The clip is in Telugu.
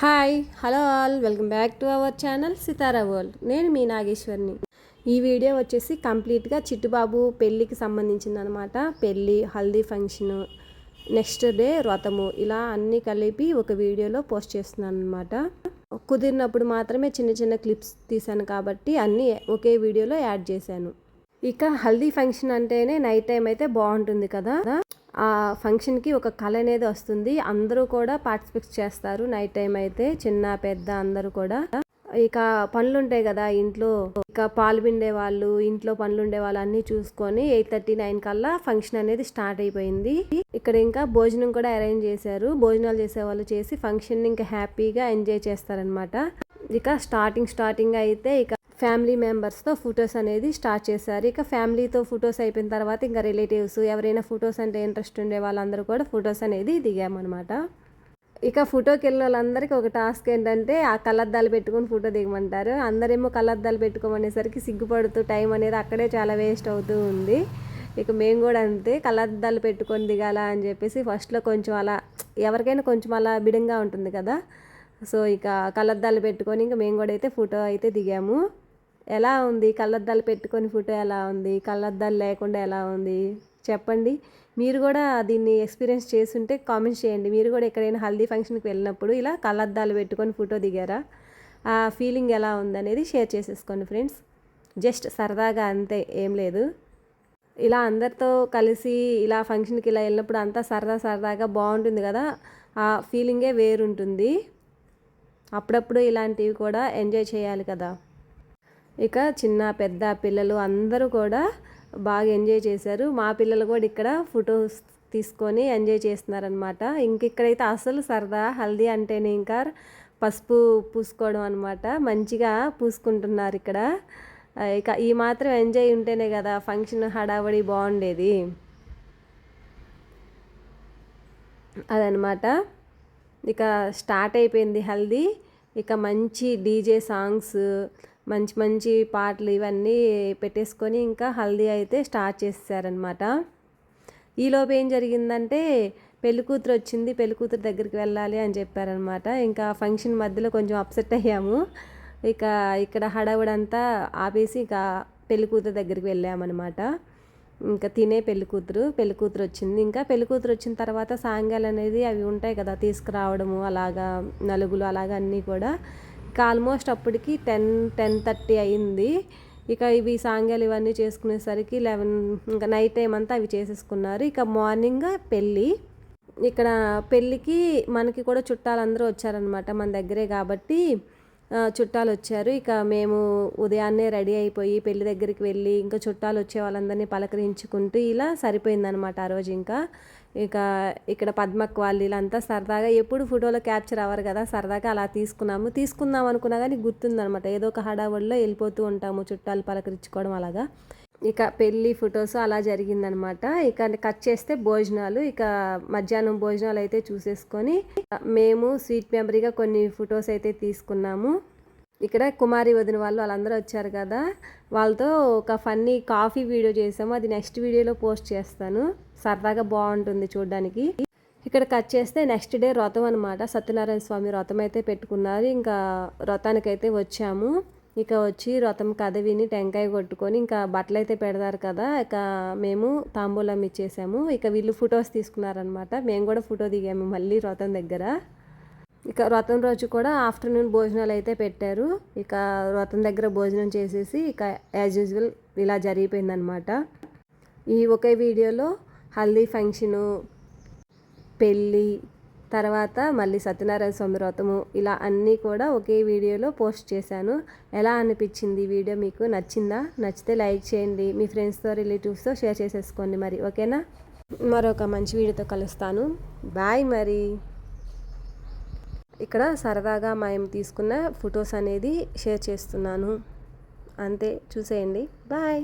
Hi hello all welcome back to our channel Sitara world. నేను మీ నాగేశ్వర్ని. ఈ వీడియో వచ్చేసి కంప్లీట్గా చిట్టుబాబు పెళ్ళికి సంబంధించింది అనమాట. పెళ్ళి, హల్దీ ఫంక్షను, నెక్స్ట్ డే వ్రతము, ఇలా అన్నీ కలిపి ఒక వీడియోలో పోస్ట్ చేస్తున్నాను అనమాట. కుదిరినప్పుడు మాత్రమే చిన్న చిన్న క్లిప్స్ తీశాను కాబట్టి అన్నీ ఒకే వీడియోలో యాడ్ చేశాను. ఇక హల్దీ ఫంక్షన్ అంటేనే నైట్ టైం అయితే బాగుంటుంది కదా. ఆ ఫంక్షన్కి ఒక కళ అనేది వస్తుంది. అందరూ కూడా పార్టిసిపేట్ చేస్తారు నైట్ టైం అయితే, చిన్న పెద్ద అందరూ కూడా. ఇక పనులు ఉంటాయి కదా ఇంట్లో, ఇక పాలు పిండే వాళ్ళు, ఇంట్లో పనులు ఉండే వాళ్ళు అన్నీ చూసుకొని 8:39 కల్లా ఫంక్షన్ అనేది స్టార్ట్ అయిపోయింది. ఇక్కడ ఇంకా భోజనం కూడా అరేంజ్ చేశారు. భోజనాలు చేసేవాళ్ళు చేసి ఫంక్షన్ ఇంకా హ్యాపీగా ఎంజాయ్ చేస్తారనమాట. ఇక స్టార్టింగ్ అయితే ఇక ఫ్యామిలీ మెంబర్స్తో ఫొటోస్ అనేది స్టార్ట్ చేశారు. ఇక ఫ్యామిలీతో ఫొటోస్ అయిపోయిన తర్వాత ఇంకా రిలేటివ్స్, ఎవరైనా ఫొటోస్ అంటే ఇంట్రెస్ట్ ఉండే వాళ్ళందరూ కూడా ఫొటోస్ అనేది దిగామన్నమాట. ఇక ఫోటోకి వెళ్ళిన వాళ్ళందరికీ ఒక టాస్క్ ఏంటంటే ఆ కళ్ళద్దాలు పెట్టుకొని ఫోటో దిగమంటారు. అందరేమో కళ్ళద్దాలు పెట్టుకోమనేసరికి సిగ్గుపడుతూ టైం అనేది అక్కడే చాలా వేస్ట్ అవుతూ ఉంది. ఇక మేము కూడా అంతే, కళ్ళద్దాలు పెట్టుకొని దిగాల అని చెప్పేసి ఫస్ట్లో కొంచెం అలా, ఎవరికైనా కొంచెం అలా బిడంగా ఉంటుంది కదా. సో ఇక కళ్ళద్దాలు పెట్టుకొని ఇంకా మేము కూడా అయితే ఫోటో అయితే దిగాము. ఎలా ఉంది కళ్ళద్దాలు పెట్టుకొని ఫోటో, ఎలా ఉంది కళ్ళద్దాలు లేకుండా ఎలా ఉంది చెప్పండి. మీరు కూడా దీన్ని ఎక్స్పీరియన్స్ చేస్తుంటే కామెంట్స్ చేయండి. మీరు కూడా ఎక్కడైనా హల్దీ ఫంక్షన్కి వెళ్ళినప్పుడు ఇలా కళ్ళద్దాలు పెట్టుకొని ఫోటో దిగారా? ఆ ఫీలింగ్ ఎలా ఉందనేది షేర్ చేసేసుకోండి ఫ్రెండ్స్. జస్ట్ సరదాగా అంతే, ఏం లేదు. ఇలా అందరితో కలిసి ఇలా ఫంక్షన్కి ఇలా వెళ్ళినప్పుడు అంతా సరదాగా బాగుంటుంది కదా. ఆ ఫీలింగే వేరుంటుంది. అప్పుడప్పుడు ఇలాంటివి కూడా ఎంజాయ్ చేయాలి కదా. ఇక చిన్న పెద్ద పిల్లలు అందరూ కూడా బాగా ఎంజాయ్ చేశారు. మా పిల్లలు కూడా ఇక్కడ ఫొటోస్ తీసుకొని ఎంజాయ్ చేస్తున్నారనమాట. ఇక్కడైతే అసలు సరదా, హల్దీ అంటేనే ఇంకా పసుపు పూసుకోవడం అనమాట. మంచిగా పూసుకుంటున్నారు ఇక్కడ. ఇక ఈ మాత్రం ఎంజాయ్ ఉంటేనే కదా ఫంక్షన్ హడావడి బాగుండేది. అదనమాట. ఇక స్టార్ట్ అయిపోయింది హల్దీ. ఇక మంచి డీజే సాంగ్స్, మంచి పాటలు ఇవన్నీ పెట్టేసుకొని ఇంకా హల్దీ అయితే స్టార్ట్ చేసేసారనమాట. ఈలోపు ఏం జరిగిందంటే పెళ్ళికూతురు వచ్చింది, పెళ్ళికూతురు దగ్గరికి వెళ్ళాలి అని చెప్పారనమాట. ఇంకా ఫంక్షన్ మధ్యలో కొంచెం అప్సెట్ అయ్యాము. ఇక ఇక్కడ హడావుడంతా ఆపేసి ఇక పెళ్ళికూతురు దగ్గరికి వెళ్ళామన్నమాట. ఇంకా తినే పెళ్ళికూతురు వచ్చింది. ఇంకా పెళ్ళికూతురు వచ్చిన తర్వాత సాంగాలు అనేది అవి ఉంటాయి కదా, తీసుకురావడము, అలాగా నలుగులు అలాగా అన్నీ కూడా. ఇక ఆల్మోస్ట్ అప్పటికి 10:30 అయింది. ఇక ఇవి సాంగాలు ఇవన్నీ చేసుకునేసరికి 11, ఇంకా నైట్ టైం అంతా అవి చేసేసుకున్నారు. ఇక మార్నింగ్ పెళ్ళి. ఇక్కడ పెళ్ళికి మనకి కూడా చుట్టాలందరూ వచ్చారనమాట, మన దగ్గరే కాబట్టి చుట్టాలు వచ్చారు. ఇక మేము ఉదయాన్నే రెడీ అయిపోయి పెళ్లి దగ్గరికి వెళ్ళి ఇంకా చుట్టాలు వచ్చే వాళ్ళందరినీ పలకరించుకుంటూ ఇలా సరిపోయిందనమాట ఆ రోజు. ఇంకా ఇక్కడ పద్మక్ వాళ్ళు వీళ్ళంతా సరదాగా, ఎప్పుడు ఫోటోలో క్యాప్చర్ అవ్వరు కదా, సరదాగా అలా తీసుకుందాం అనుకున్నా కానీ గుర్తుందనమాట. ఏదో ఒక హడావుడిలో వెళ్ళిపోతూ ఉంటాము చుట్టాలు పలకరించుకోవడం అలాగా. ఇక పెళ్ళి ఫొటోస్ అలా జరిగిందనమాట. ఇక కట్ చేస్తే భోజనాలు. ఇక మధ్యాహ్నం భోజనాలు అయితే చూసేసుకొని మేము స్వీట్ మెమరీగా కొన్ని ఫొటోస్ అయితే తీసుకున్నాము. ఇక్కడ కుమారి వదిన వాళ్ళందరూ వచ్చారు కదా, వాళ్ళతో ఒక ఫన్నీ కాఫీ వీడియో చేసాము. అది నెక్స్ట్ వీడియోలో పోస్ట్ చేస్తాను. సరదాగా బాగుంటుంది చూడడానికి. ఇక్కడ కట్ చేస్తే నెక్స్ట్ డే వ్రతం అనమాట. సత్యనారాయణ స్వామి వ్రతం అయితే పెట్టుకున్నారు. ఇంకా వ్రతానికైతే వచ్చాము. ఇక వచ్చి వ్రతం కథ విని టెంకాయ కొట్టుకొని ఇంకా బట్టలు అయితే పెడతారు కదా, ఇక మేము తాంబూలం ఇచ్చేసాము. ఇక వీళ్ళు ఫొటోస్ తీసుకున్నారనమాట. మేము కూడా ఫోటో దిగాము మళ్ళీ వ్రతం దగ్గర. ఇక వ్రతం రోజు కూడా ఆఫ్టర్నూన్ భోజనాలు అయితే పెట్టారు. ఇక వ్రతం దగ్గర భోజనం చేసేసి ఇక యాజ్ యూజువల్ ఇలా జరిగిపోయిందనమాట. ఈ ఒకే వీడియోలో హల్దీ ఫంక్షను, పెళ్ళి, తర్వాత మళ్ళీ సత్యనారాయణ స్వామి వ్రతము, ఇలా అన్నీ కూడా ఒకే వీడియోలో పోస్ట్ చేశాను. ఎలా అనిపించింది ఈ వీడియో? మీకు నచ్చిందా? నచ్చితే లైక్ చేయండి, మీ ఫ్రెండ్స్తో రిలేటివ్స్తో షేర్ చేసేసుకోండి మరి, ఓకేనా? మరొక మంచి వీడియోతో కలుస్తాను. బాయ్ మరి. ఇక్కడ సరదాగా మేము తీసుకున్న ఫొటోస్ అనేది షేర్ చేస్తున్నాను, అంతే, చూసేయండి. బాయ్.